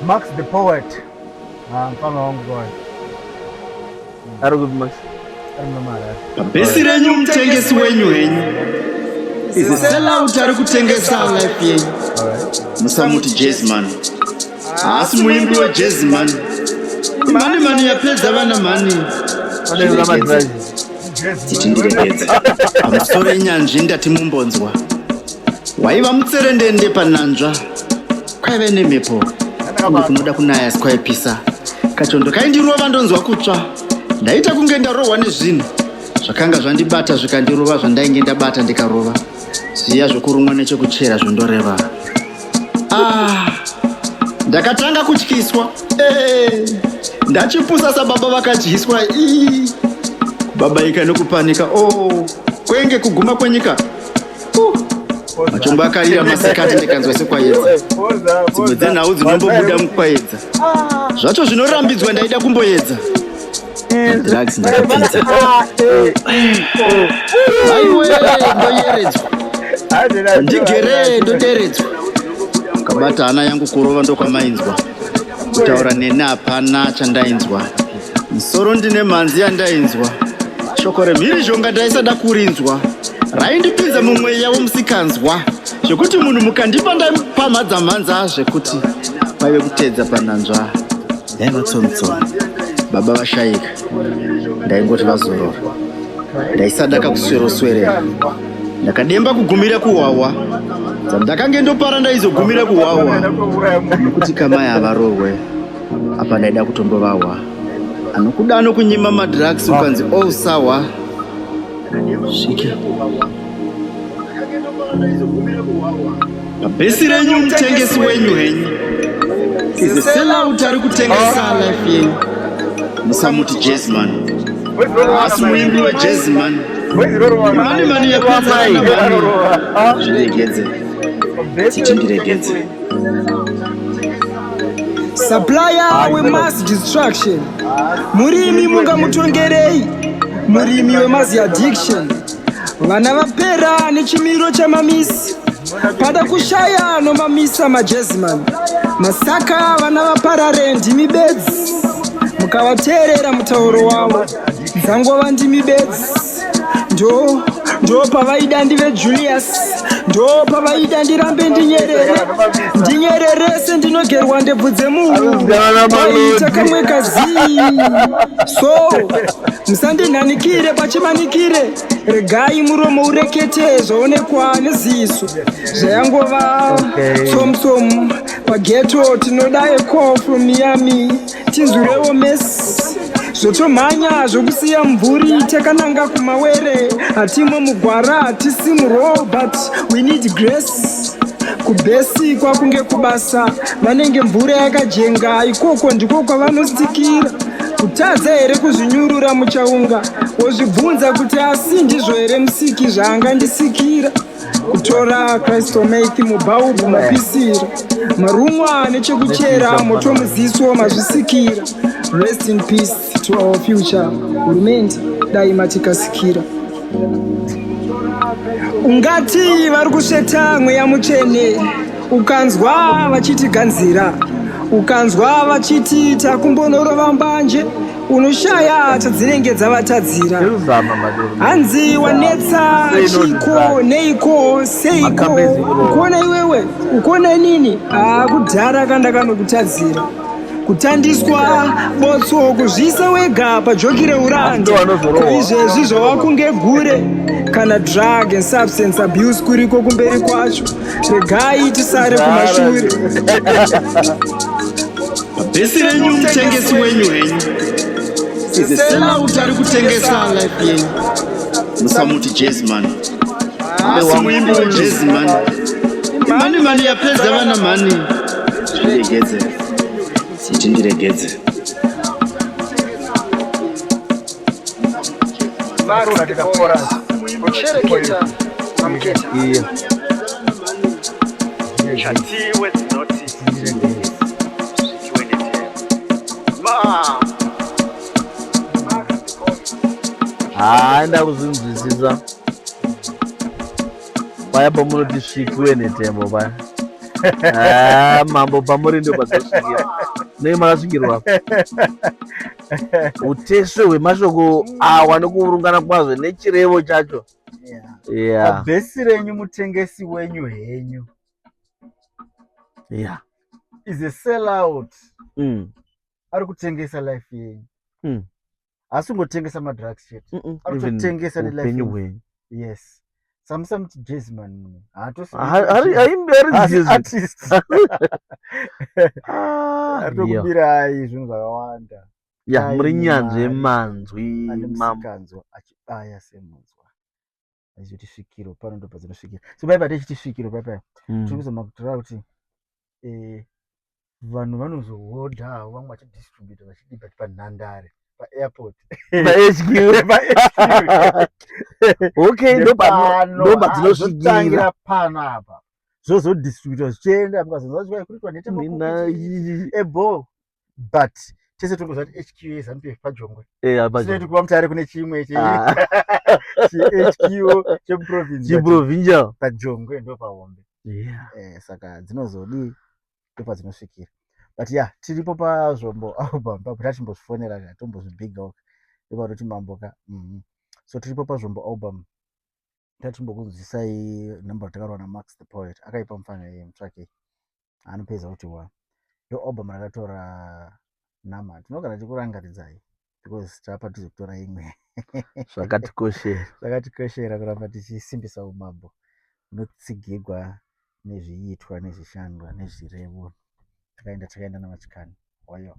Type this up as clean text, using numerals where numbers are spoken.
Max the poet. Mfano wangu kwa. Arugo Max. Besi renyu mtengesi wenyu henyu. Izi sela utari kutengesa life yenyu. Musamuti Jazzman. Asi muimbi wa Jazzman. Mani yapedza vana mani. Tichindiregedza. Amusoro enyanzvi ndati mumbonzwa. Waiva mutserendende pananzva. Kwaive nemhepo. Kunoda kunaya sikwaipisa. Kachondo kaindirova ndonzwa kutsva. Ndaita kunge ndarohwa nezvinhu. Zvakanga zvandibata zvikandirova zvandainge ndabata ndikarova. Zviya zvokurumwa nechekuchera zvondoreva. Ndakatanga kutyiswa. Ndachipusa sababa vakadyiswa. Kubabaika nokupanika. Kwenge kuguma kwenyika. Machombo akarira masikati ndikanzwa sekwaedza. Dzimwe dzenhau dzinombobuda mukwaedza. Zvacho zvinorambidzwa ndaida kumboedza. Drugs ndakapinza. Aiwe ndoyeredzwa. Ndigere ndoderedzwa. Kabata hana yangu kurova ndokwamainzwa. Kutaura nene hapana chandainzwa. Musoro ndine mhanzi yandainzwa. Shoko remhirizhonga ndaisada kurinzwa. Raindipinza mumweya womusikanzwa. Zvekuti munhu mukandipa ndaipamadza mhanza zvekuti paive kutedza pananzva. Ndaiva tsomutsoma. Baba vashayika. Ndaingoti vazorora. Ndaisadaka kusweroswerera. Ndakademba kugumira kuhwahwa. Dzandakange ndopara ndaizogumira kuhwahwa. Nokuti kamai havarohwe. Apa ndaida kutombovahwa. Anokuda anokunyima madrugs ukanzi sawa. Svike. Besi renyu mutengesi wenyu henyu. Izi sela utari kutengesa life yenyu. Musamuti Jazzman. Asi muimbi wa Jazzman. Mani yapedza vana mani. Zviregedze. Tichindiregedze. Supplier we mass destruction. Murimi munga mutongerei. Murimi we mass addiction. Vana vapera nechimiro chamamisi. Pada kushaya nomamisa majazzman. Masaka vana vaparare ndimi bedzi. Mukavateerera mutauro wavo. Dzangova ndimi bedzi. Ndo pavaida ndive Julius. Ndo pavaida ndirambe ndinyerere sendinogerwa ndebvu dzemunhu. Vaita kamwe kazii. So musandinhanikire pachimanikire. Regai muromo urekete zvaonekwa neziso. Zvayangova tsomu pageto tinoda eko from Miami. Tinzurewo mesi. Zvotomhanya zvokusiya mvuri takananga kumawere. Hatimo mugwara hatisi muroho but we need grace. Kubhesi kwakunge kubasa vanenge mvura yakajenga ikoko ndiko kwavanostikira. Kutadza here kuzvinyurura muchaunga wozvibvunza kuti asi ndizvo here musiki zvaangandisikira. Kutora Christomate mubhaubhu mapisira. Marumwa nechekuchera moto muziso mazvisikira. Rest in peace to our future. Hurumende dai matikasikira. Ungati vari kusveta mweya mutsvene. Ukanzwa vachitiganzira. Ukanzwa vachiti takumbonorova mbanje. Unoshaya tadzinenge dzavatadzira. Hanzi wanetsa chiko neiko seiko. Ukona iwewe ukona nini. Kudhara kanda kanokutadzira. Kutandiswa botso kuzvisa wega pajokire uranda. Izvezvi zvawakunge gure kana drug and substance abuse kuriko kumberi kwacho. Regai tisare kumashure. Besi renyu mutengesi wenyu henyu. Izi sela utari kutengesa life yenyu. Musamuti Jazzman. Asi muimbi wa Jazzman. Mani yapedza vana mani. Zviregedze. Tichindiregedze. Varuna tikapora. Kuchereketa amketa. Chatiwe dzinoti. Enda kuzinzwisisa. Paya pamunoti svikiwe netembo paya. Mambo pamuri ndio padzosvikira. Nei makasvikirwa. Uteswe hwemashoko awa nekuurungana kwazvo nechirevo chacho. Yeah. Bhesi renyu mutengesi wenyu henyu. Yeah. Is a sellout. Ari kutengesa life yenyu. Asingotengesa madrugs chete. Ari kutengesa nelife yenyu. Yes. Samsung Jazzman munhu. Artist. Arikubira zvinhu zvakawanda. Ya, muri nyanzvi manzwi mambo achibaya semunzwa. Achiti svikiro pano ndo padzinosvikira. So bye bye tichiti svikiro bye bye. Tiri kuzama kutora kuti vanhu vanozohodha vamwe vachidistributa vachidiba panhandare paairport paHQ. Okay, ndo padzinosvikira pano apa zvozodistributa zvichienda mukazonzwa kuti vanete ebo but tese tongozva kuti HQ ZANU-PF pajongwe tinoti kuva mutare kune chimwe HQ cheprovincial pajongwe ndo pahombe. Saka dzinozodi ndopadzinosvikira. But yeah, tiripo paZvombo album papo tatimbozvifonera tombozvibiga oka ndoparoti mamboka. So tiripo paZvombo album tatimbokunzwisai namba ratakarwa naMax the Poet akaipa mufanira mutsvake anopedza kuti ndo album rakatora nama tinogara tikurangaridzai because tapa tizokutora imwe zvakatikoshera kuramba tichisimbisa umambo unotsigirwa nezviitwa nezvishandwa nezvirevo takaenda namachikani wayo.